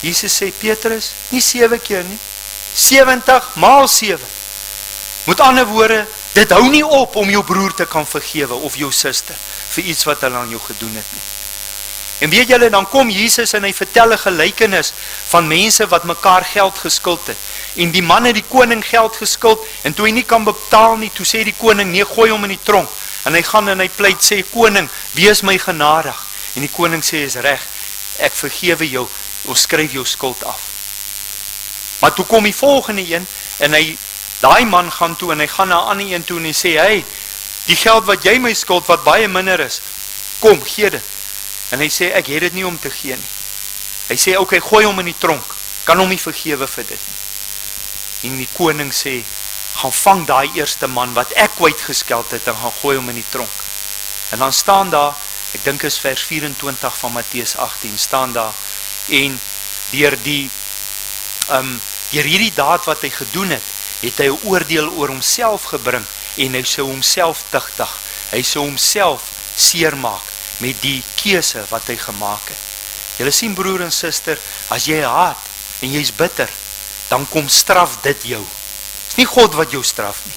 Jesus sê, Petrus, nie 7 keer nie, 70 maal 7. Met ander woorde, dit hou nie op om jou broer te kan vergewe, of jou suster, vir iets wat hulle aan jou gedoen het nie. En weet julle, dan kom Jesus en hy vertel 'n gelykenis van mense wat mekaar geld geskuld het. En die man het die koning geld geskuld, en toe hy nie kan betaal nie, toe sê die koning, nee, gooi hom in die tronk. En hy gaan en hy pleit, sê, koning, wees my genadig. En die koning sê, is reg, ek vergewe jou, ons skryf jou skuld af. Maar toe kom die volgende een, en daai man gaan toe, en hy gaan na 'n ander een toe, en hy sê, hey, die geld wat jy my skuld, wat baie minder is, kom, gee dit. En hy sê, ek het dit nie om te gee nie. Hy sê, ok, gooi hom in die tronk, kan hom nie vergewe vir dit nie. En die koning sê, gaan vang daai eerste man, wat ek kwytgeskeld het, en gaan gooi hom in die tronk. En dan staan daar, ek dink is vers 24 van Matteus 18, staan daar, en deur hierdie daad wat hy gedoen het, het hy 'n oordeel oor homself gebring, en hy sou homself tigtig, hy sou homself seermaak, met die keuse wat hy gemaak het. Julle sien broer en suster, as jy haat, en jy is bitter, dan kom straf dit jou. Is nie God wat jou straf nie.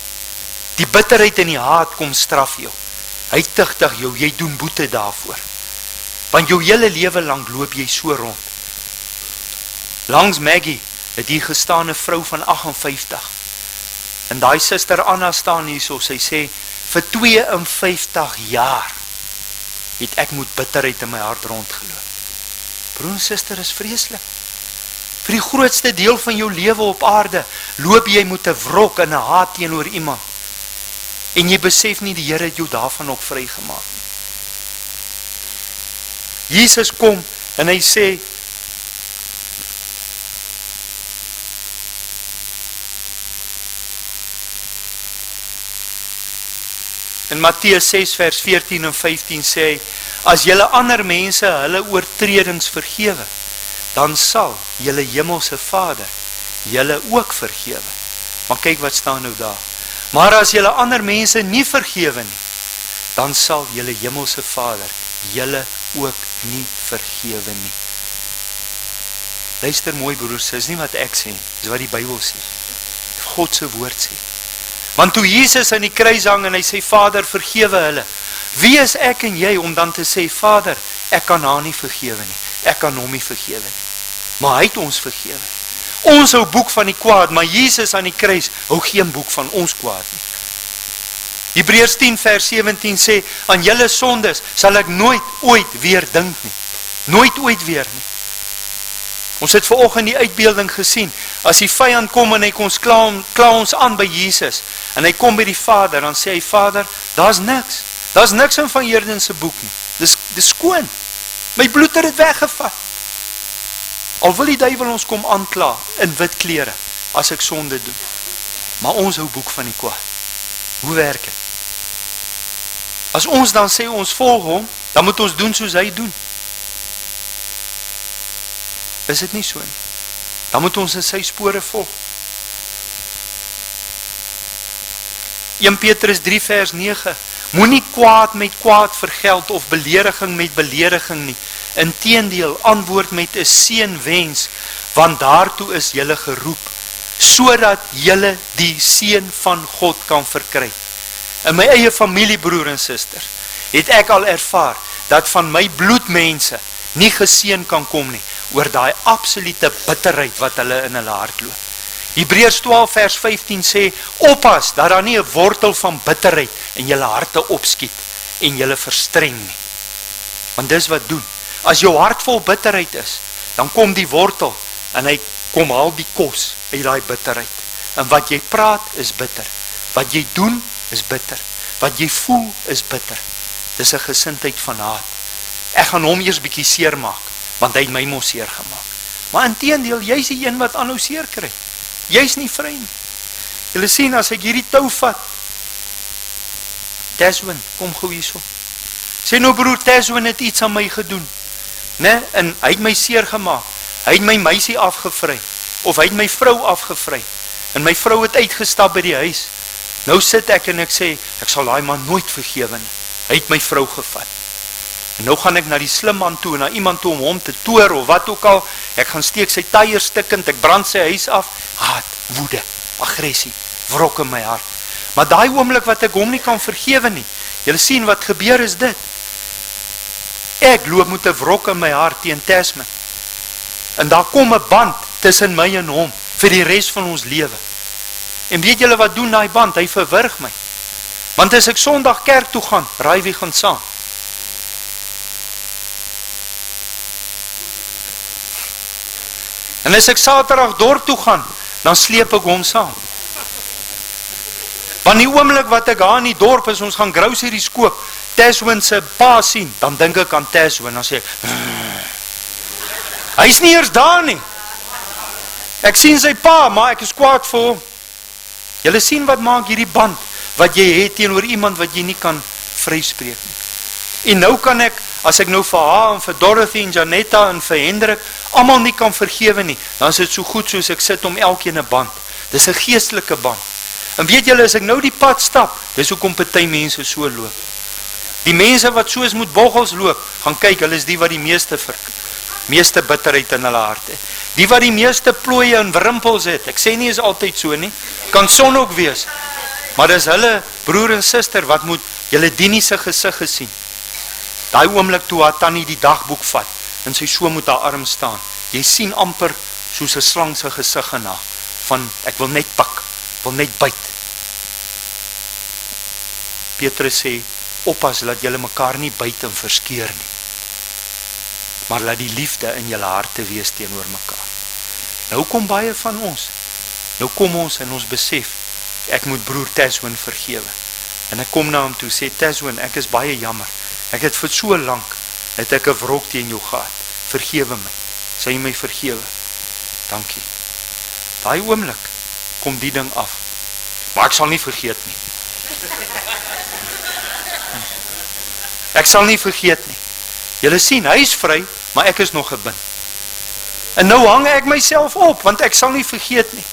Die bitterheid en die haat kom straf jou. Hy tigtig jou, jy doen boete daarvoor. Want jou hele lewe lang loop jy so rond. Langs Maggie het hier gestaan 'n vrou van 58. En daai suster Anna staan hier so, sy sê, vir 52 jaar het ek moet bitterheid in my hart rondgeloop. Broer en suster, is vreeslik. Vir die grootste deel van jou lewe op aarde, loop jy met 'n wrok en 'n haat teenoor iemand. En jy besef nie, die Here het jou daarvan ook vrygemaak. Jesus kom en hy sê, in Matteus 6 vers 14 en 15 sê, as julle ander mense hulle oortredings vergewe, dan sal julle hemelse Vader julle ook vergewe. Maar kyk wat staan nou daar. Maar as julle ander mense nie vergewe nie, dan sal julle hemelse Vader julle ook nie vergewe nie. Luister mooi broers, dis nie wat ek sê, dis wat die Bybel sê. God se woord sê. Want toe Jesus aan die kruis hang en hy sê, Vader, vergewe hulle. Wie is ek en jy om dan te sê, Vader, ek kan haar nie vergewe nie. Ek kan hom nie vergewe nie. Maar hy het ons vergewe. Ons hou boek van die kwaad, maar Jesus aan die kruis hou geen boek van ons kwaad nie. Hebreërs 10 vers 17 sê, aan julle sondes sal ek nooit ooit weer dink nie. Nooit ooit weer nie. Ons het vanoggend die uitbeelding gesien, as die vyand kom en hy kom kla ons aan by Jesus, en hy kom by die Vader, dan sê hy, Vader, daar's niks in van Heerden se boek nie, dis skoon, my bloed het dit weggevat. Al wil die duiwel ons kom aankla, in wit klere, as ek sonde doen, maar ons hou boek van die kwaad. Hoe werk het? As ons dan sê, ons volg hom, dan moet ons doen soos hy doen. Is dit nie so nie? Dan moet ons in sy spore volg. 1 Petrus 3 vers 9, Moenie kwaad met kwaad vergeld of belediging met belediging nie. Inteendeel, antwoord met 'n seënwens, want daartoe is julle geroep, sodat julle die seën van God kan verkry. In my eie familie, broer en susters, het ek al ervaar dat van my bloedmense nie geseën kan kom nie, oor daai absolute bitterheid wat hulle in hulle hart loop. Hebreërs 12 vers 15 sê, oppas dat daar nie 'n wortel van bitterheid in julle harte opskiet en julle verstreng nie. Want dis wat doen. As jou hart vol bitterheid is, dan kom die wortel en hy kom haal die kos uit daai bitterheid. En wat jy praat is bitter. Wat jy doen is bitter. Wat jy voel is bitter. Dis 'n gesindheid van haat. Ek gaan hom eers bietjie seer maak, want hy het my mos seer gemaak. Maar inteendeel, jy's die een wat aanhou seer kry. Jy's nie vry nie. Julle sien, as ek hierdie tou vat, Teswin, kom gou hierso. Sê nou broer, Teswin het iets aan my gedoen, né? En hy het my seer gemaak. Hy het my meisie afgevry, of hy het my vrou afgevry, en my vrou het uitgestap by die huis. Nou sit ek en ek sê, ek sal daai man nooit vergewe nie. Hy het my vrou gevat. En nou gaan ek na die slim man toe, na iemand toe om hom te toer, of wat ook al. Ek gaan steek sy tyre stikkend, ek brand sy huis af. Haat, woede, aggressie, wrok in my hart. Maar daai oomblik wat ek hom nie kan vergewe nie, julle sien wat gebeur is dit. Ek loop met 'n wrok in my hart teen Tesman. En daar kom 'n band tussen my en hom, vir die res van ons lewe. En weet julle wat doen daai band? Hy verwrig my. Want as ek Sondag kerk toe gaan, raai wie gaan saam? En as ek Saterdag dorp toe gaan, dan sleep ek hom saam. Want die oomblik wat ek daar in die dorp is, ons gaan groceries koop, Teswin se pa sien, dan dink ek aan Teswin, dan sê ek, hy is nie eers daar nie. Ek sien sy pa, maar ek is kwaad vir hom. Julle sien wat maak hierdie band, wat jy het teenoor iemand wat jy nie kan vryspreek nie. En nou kan ek, as ek nou vir haar en vir Dorothy en Janetta en vir Hendrik almal nie kan vergewe nie, dan is dit so goed soos ek sit om elkeen 'n band. Dis 'n geestelike band. En weet julle, as ek nou die pad stap, dis hoekom party mense so loop. Die mense wat soos moet boggels loop, gaan kyk, hulle is die wat die meeste bitterheid in hulle hart het. Die wat die meeste plooie en wrimpels het, ek sê nie is altyd so nie, kan son ook wees. Maar dis hulle broer en suster wat moet julle Dini se gesig gesien. Daai oomblik toe haar tannie die dagboek vat en sy so met haar arm staan. Jy sien amper soos 'n slang se gesig in haar van ek wil net pak, wil net byt. Petrus sê, oppas laat julle mekaar nie byt en verskeur nie. Maar laat die liefde in julle harte wees teenoor mekaar. Nou kom baie van ons. Nou kom ons en ons besef, ek moet broer Teswin vergewe. En ek kom na hom toe, sê Teswin, ek is baie jammer. Ek het vir so lank, het ek 'n wrok teen jou gehad. Vergewe my. Sal jy my vergewe? Dankie. Daai oomblik kom die ding af. Maar ek sal nie vergeet nie. Ek sal nie vergeet nie. Julle sien, hy is vry, maar ek is nog gebind. En nou hang ek myself op, want ek sal nie vergeet nie.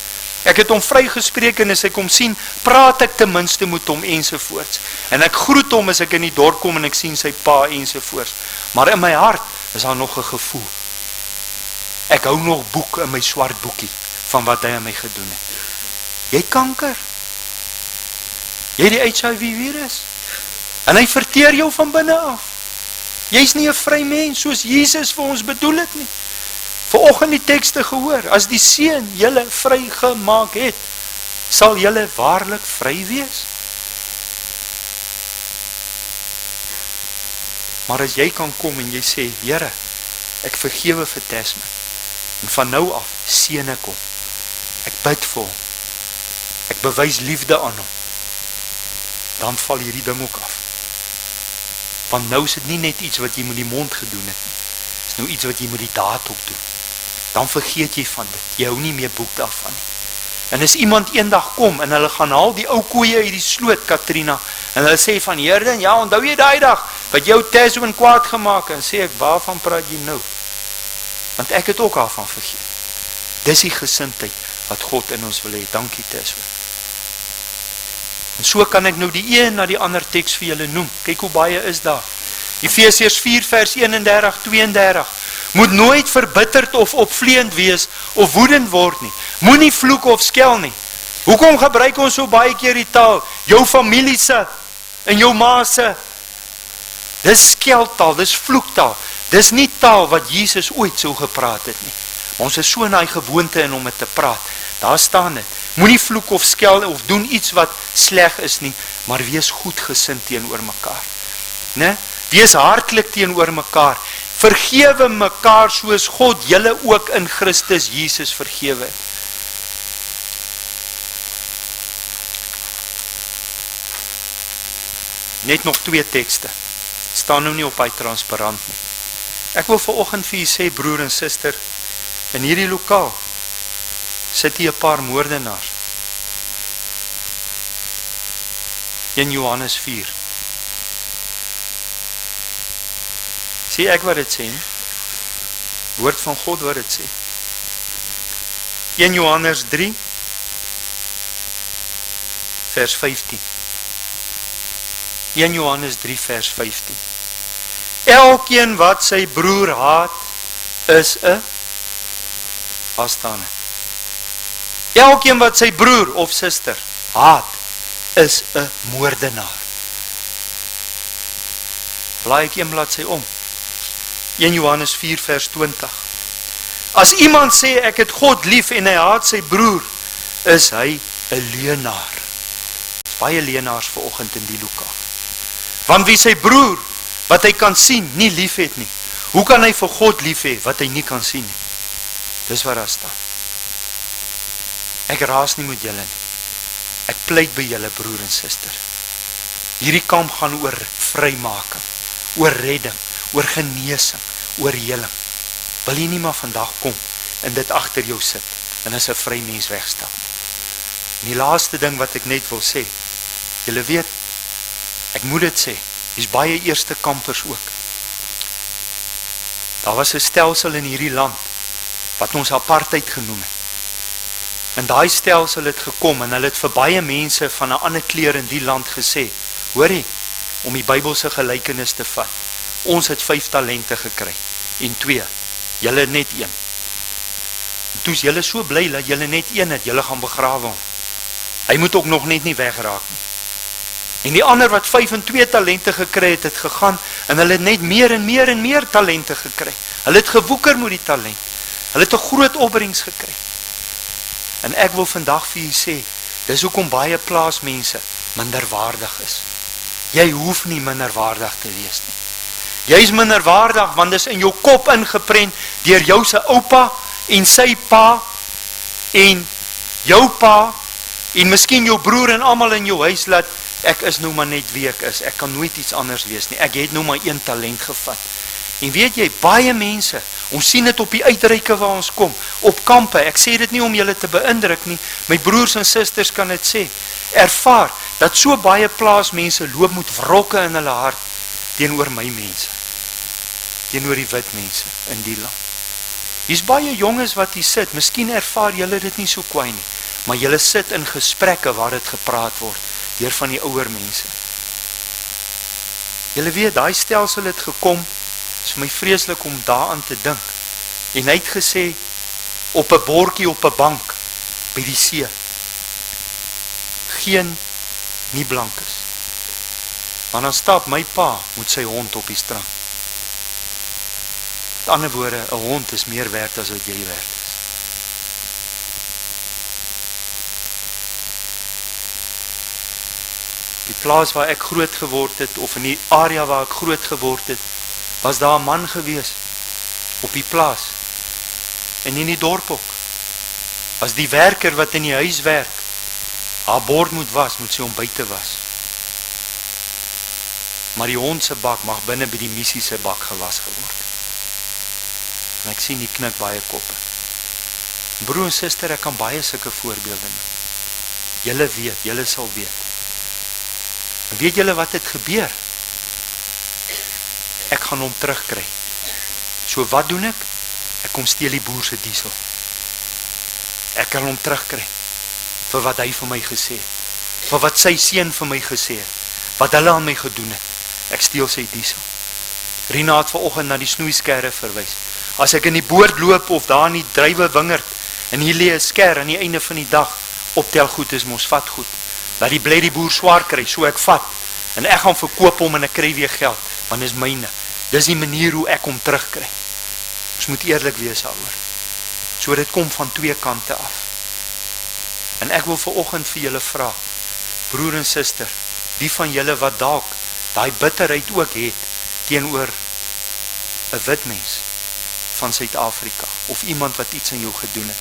Ek het hom vrygespreek en as ek hom sien, praat ek ten minste met hom ensovoorts. En ek groet hom as ek in die dorp kom en ek sien sy pa ensovoorts. Maar in my hart is daar nog 'n gevoel. Ek hou nog boek in my swart boekie van wat hy aan my gedoen het. Jy kanker. Jy die HIV virus. En hy verteer jou van binne af. Jy's nie 'n vry mens soos Jesus vir ons bedoel het nie. Vanoggend die tekste gehoor, as die Seun julle vry gemaak het, sal julle waarlik vry wees. Maar as jy kan kom en jy sê, Here, ek vergewe vir Tesman, en van nou af seën ek hom. Ek bid vir hom. Ek bewys liefde aan hom. Dan val hierdie ding ook af. Want nou is dit nie net iets wat jy met die mond gedoen het nie. Dit is nou iets wat jy met die daad ook doen. Dan vergeet jy van dit. Jy hou nie meer boek daarvan nie. En as iemand eendag kom en hulle gaan haal die ou koeie uit die sloot, Katrina, en hulle sê van Heerden, ja, onthou jy daai dag wat jou Tesman kwaad gemaak, en sê ek, waarvan praat jy nou? Want ek het ook daarvan vergeet. Dis die gesindheid wat God in ons wil hê. Dankie Tesman. En so kan ek nou die een na die ander teks vir julle noem. Kyk hoe baie is daar. Efesiërs 4 vers 31, 32. Moet nooit verbitterd of opvleend wees of woedend word nie. Moenie vloek of skel nie. Hoekom gebruik ons so baie keer die taal? Jou familie se en jou ma se. Dis skeltaal, dis vloektaal. Dis nie taal wat Jesus ooit so gepraat het nie. Maar ons is so in daai gewoonte in om dit te praat. Daar staan dit. Moenie vloek of skel of doen iets wat sleg is nie, maar wees goedgesind teenoor mekaar. Né? Wees hartlik teenoor mekaar. Vergewe mekaar soos God julle ook in Christus Jesus vergewe het. Net nog 2 tekste. Staan nou nie op hy transparant nie. Ek wil vanoggend vir u sê, broer en suster, in hierdie lokaal sit hier 'n paar moordenaars. 1 Johannes 4. Sê ek wat dit sê? Woord van God wat dit sê. 1 Johannes 3 vers 15. 1 Johannes 3 vers 15. Elkeen wat sy broer haat, is 'n afstaande. Elkeen wat sy broer of suster haat, is 'n moordenaar. Blaai ek een bladsy om. 1 Johannes 4 vers 20. As iemand sê ek het God lief en hy haat sy broer, is hy 'n leienaar. Baie leienaars vanoggend in die lokaal. Want wie sy broer, wat hy kan sien, nie lief het nie, hoe kan hy vir God lief hê, wat hy nie kan sien nie? Dis wat daar staan. Ek raas nie met julle nie. Ek pleit by julle broer en suster. Hierdie kamp gaan oor vrymaking, oor redding, oor genesing, oor heling. Wil jy nie maar vandag kom en dit agter jou sit en as 'n vry mens wegstel? En die laaste ding wat ek net wil sê, julle weet, ek moet dit sê, is baie eerste kampers ook. Daar was 'n stelsel in hierdie land wat ons apartheid genoem het. En daai stelsel het gekom en hulle het vir baie mense van 'n ander kleur in die land gesê, hoorie, om die Bybelse gelykenis te vat, ons het 5 talente gekry en 2, julle het net 1. En toe is julle so bly dat julle net 1 het, julle gaan begrawe hom. Hy moet ook nog net nie wegraak nie. En die ander wat 5 en 2 talente gekry het, het gegaan en hulle het net meer en meer en meer talente gekry. Hulle het gewoeker met die talent. Hulle het 'n groot opbrengs gekry. En ek wil vandag vir julle sê, dis hoekom baie plaasmense minderwaardig is. Jy hoef nie minderwaardig te wees nie. Jy is minderwaardig want dis in jou kop ingeprent deur jou se oupa en sy pa en jou pa en miskien jou broer en almal in jou huis laat ek is nou maar net wie ek is. Ek kan nooit iets anders wees nie. Ek het nou maar 1 talent gevat. En weet jy, baie mense, ons sien dit op die uitreike waar ons kom, op kampe, ek sê dit nie om julle te beïndruk nie, my broers en susters kan dit sê, ervaar, dat so baie plaasmense loop met wrokke in hulle hart, teenoor my mense, teenoor die wit mense in die land. Hier's baie jonges wat hier sit, miskien ervaar julle dit nie so kwaai nie, maar julle sit in gesprekke waar dit gepraat word, deur van die ouer mense. Julle weet, daai stelsel het gekom, is vir my vreeslik om daaraan te dink. En hy het gesê, op 'n bordjie op 'n bank, by die see, geen nie blankes. Maar dan stap my pa met sy hond op die strand. Met ander woorde, 'n hond is meer werd as wat jy werd is. Die plaas waar ek groot geword het, of in die area waar ek groot geword het, was daar 'n man gewees, op die plaas, en in die dorp ook, as die werker wat in die huis werk, haar bord moet was, moet sy hom buite was. Maar die hond se bak mag binne by die missie se bak gewas geword. En ek sien die knik baie koppe. Broer en suster, ek kan baie sulke voorbeelde neem. Julle weet, julle sal weet. En weet julle wat het gebeur? Ek gaan hom terugkry. So wat doen ek? Ek kom steel die boer se diesel. Ek kan hom terugkry vir wat hy vir my gesê het. vir wat sy seun vir my gesê het, wat hulle aan my gedoen het. Ek steel sy diesel. Rina het vanoggend na die snoeiskerre verwys. As ek in die boord loop of daar in die druiwe wingerd en hier lê 'n sker aan die einde van die dag, optel goed is mos vat goed. Laat die bly die boer swaar kry, so ek vat en ek gaan verkoop hom en ek kry weer geld, want dis myne. Dis die manier hoe ek hom terugkry. Ons moet eerlik wees daaroor. So dit kom van twee kante af. En ek wil vanoggend vir julle vra, broer en suster, die van julle wat dalk daai bitterheid ook het teenoor 'n wit mens van Suid-Afrika of iemand wat iets aan jou gedoen het,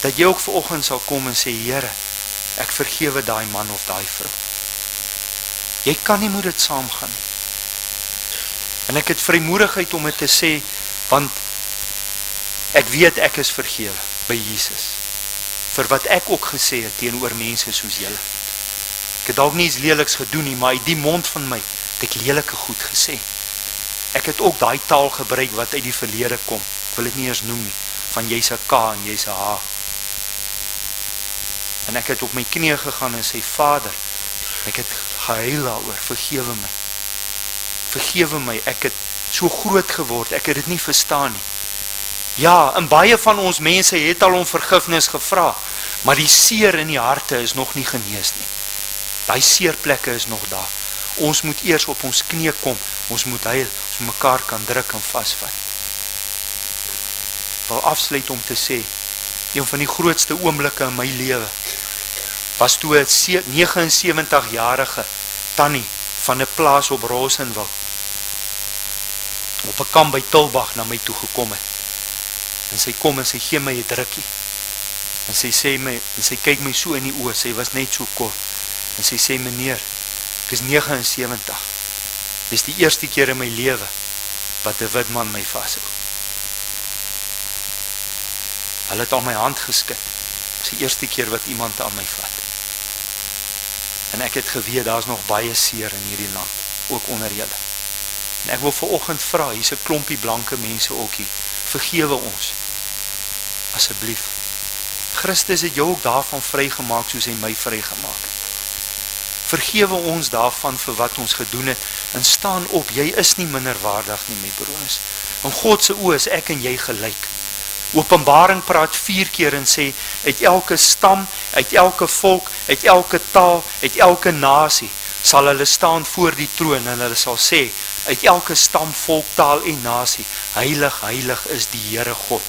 dat jy ook vanoggend sal kom en sê, Here, ek vergewe daai man of daai vrou. Jy kan nie moet dit saamgaan nie. En ek het vrymoedigheid om dit te sê, want ek weet ek is vergewe by Jesus, vir wat ek ook gesê het teenoor mense soos julle. Ek het dalk nie iets leliks gedoen nie, maar uit die mond van my het ek lelike goed gesê. Ek het ook daai taal gebruik wat uit die verlede kom, ek wil dit nie eers noem nie, van jy's 'n K en jy's 'n H. En ek het op my knieë gegaan en sê, Vader, ek het gehuil daaroor, vergewe my. Vergewe my, ek het so groot geword, ek het dit nie verstaan nie. Ja, en baie van ons mense het al om vergifnis gevra, maar die seer in die harte is nog nie genees nie. Daai seerplekke is nog daar. Ons moet eers op ons knieë kom, ons moet huil, ons moet mekaar kan druk en vasvat. Ek wil afsluit om te sê, een van die grootste oomblikke in my lewe was toe 'n 79-jarige tannie van 'n plaas op Rosenwil op 'n kamp by Tulbagh na my toe gekom het. En sy kom en sy gee my 'n drukkie. En sy sê my, en sy kyk my so in die oë, sy was net so kort. En sy sê, meneer, ek is 79. Dis die eerste keer in my lewe wat 'n wit man my vashou. Hulle het al my hand geskit. Dis die eerste keer wat iemand aan my vat. En ek het geweet, daar is nog baie seer in hierdie land, ook onder julle. En ek wil vanoggend vra, hier's 'n klompie blanke mense ook hier, vergewe ons, asseblief. Christus het jou ook daarvan vrygemaak, soos hy my vrygemaak het. Vergewe ons daarvan vir wat ons gedoen het, en staan op, jy is nie minderwaardig nie, my broers. In God se oë is ek en jy gelyk. Openbaring praat 4 keer en sê, uit elke stam, uit elke volk, uit elke taal, uit elke nasie, sal hulle staan voor die troon, en hulle sal sê, uit elke stam, volk, taal en nasie, heilig, heilig is die Here God,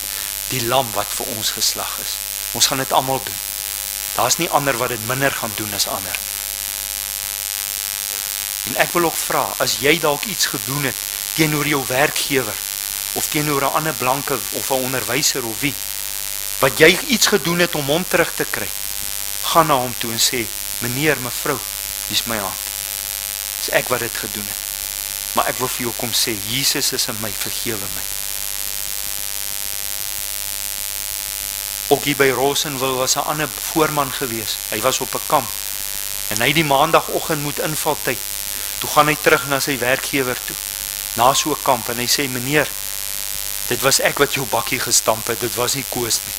die lam wat vir ons geslag is. Ons gaan dit almal doen. Daar is nie ander wat dit minder gaan doen as ander. En ek wil ook vra, as jy dalk iets gedoen het teenoor jou werkgewer, of teenoor 'n ander blanke, of 'n onderwyser, of wie, wat jy iets gedoen het om hom terug te kry, gaan na hom toe en sê, meneer, mevrou, dis my hand. Dis ek wat dit gedoen het. Maar ek wil vir jou kom sê, Jesus is in my, vergewe my. Ook hier by Rosenwil was 'n ander voorman gewees. Hy was op 'n kamp. En hy die maandagoggend moet invaltyd. Toe gaan hy terug na sy werkgewer toe, na so 'n kamp, en hy sê, meneer, dit was ek wat jou bakkie gestamp het, dit was nie Koos nie.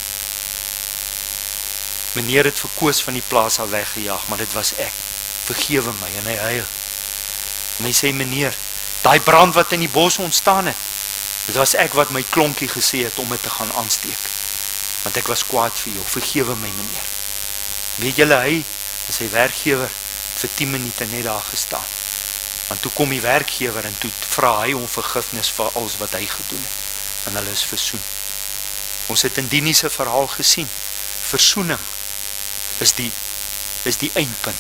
Meneer het vir Koos van die plaas al weggejaag, maar dit was ek, vergewe my, en hy huil. En hy sê, meneer, daai brand wat in die bos ontstaan het, dit was ek wat my klonkie gesê het om dit te gaan aansteek, want ek was kwaad vir jou, vergewe my, meneer. Weet julle, hy en sy werkgewer vir 10 minute net daar gestaan. Want toe kom die werkgewer en toe vra hy om vergifnis vir alles wat hy gedoen het. En hulle is versoen. Ons het in Dini se verhaal gesien, versoening is die eindpunt.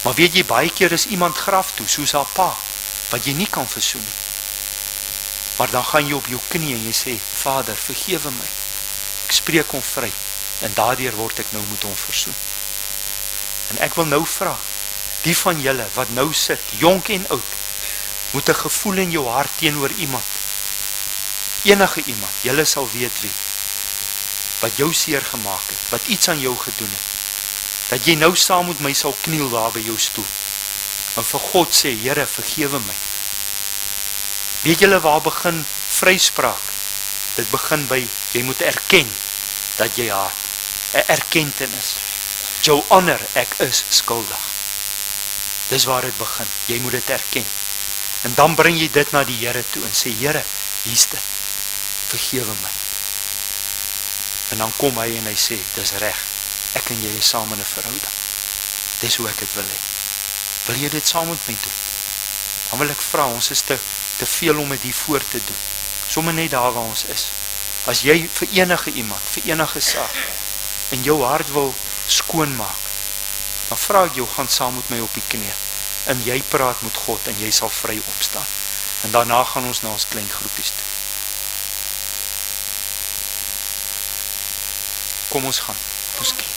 Maar weet jy, baie keer is iemand graf toe, soos haar pa, wat jy nie kan versoen nie. Maar dan gaan jy op jou knie en jy sê, Vader, vergewe my. Ek spreek hom vry, en daardeur word ek nou met hom versoen. En ek wil nou vra, die van julle wat nou sit, jonk en oud, moet 'n gevoel in jou hart teenoor iemand, enige iemand, julle sal weet wie, wat jou seer gemaak het, wat iets aan jou gedoen het, dat jy nou saam met my sal kniel daar by jou stoel, en vir God sê, Here, vergewe my. Weet julle waar begin vryspraak? Dit begin by, jy moet erken, dat jy haat, 'n erkentenis. Jou honor, ek is skuldig. Dis waar dit begin. Jy moet dit erken. En dan bring jy dit na die Here toe en sê, Here, hier's dit. Vergewe my. En dan kom hy en hy sê, dis reg. Ek en jy is saam in 'n verhouding. Dis hoe ek dit wil hê. Wil jy dit saam met my doen? Dan wil ek vra, ons is te veel om dit hier voor te doen. Sommige net daar waar ons is. As jy vir enige iemand, vir enige saak, en jou hart wil skoonmaak, dan vra ek jou, gaan saam met my op die knie. En jy praat met God en jy sal vry opstaan. En daarna gaan ons na ons klein groepies toe. Kom ons gaan. Miskien.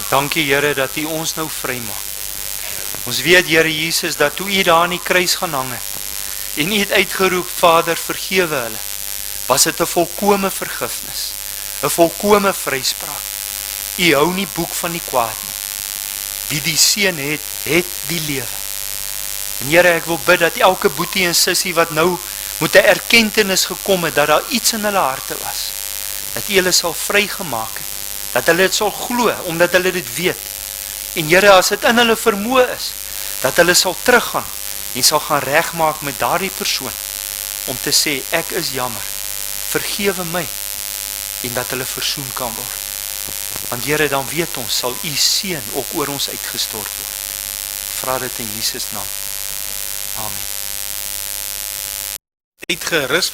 Dankie Here dat U ons nou vrymaak. Ons weet Here Jesus dat toe U daar aan die kruis gaan hang het en U het uitgeroep, Vader, vergewe hulle, was dit 'n volkome vergifnis, 'n volkome vryspraak. U hou nie boek van die kwaad nie. Wie die Seun het, het die lewe. En Here, ek wil bid dat elke boetie en sussie wat nou met 'n erkentenis gekom het dat daar iets in hulle harte was, dat U hulle sal vrygemaak het. Dat hulle dit sal glo, omdat hulle dit weet. En Here, as dit in hulle vermoë is, dat hulle sal teruggaan en sal gaan regmaak met daardie persoon, om te sê, ek is jammer, vergewe my, en dat hulle versoen kan word. Want Here, dan weet ons, sal U seën ook oor ons uitgestort word. Vra dit in Jesus naam. Amen. Uitgerus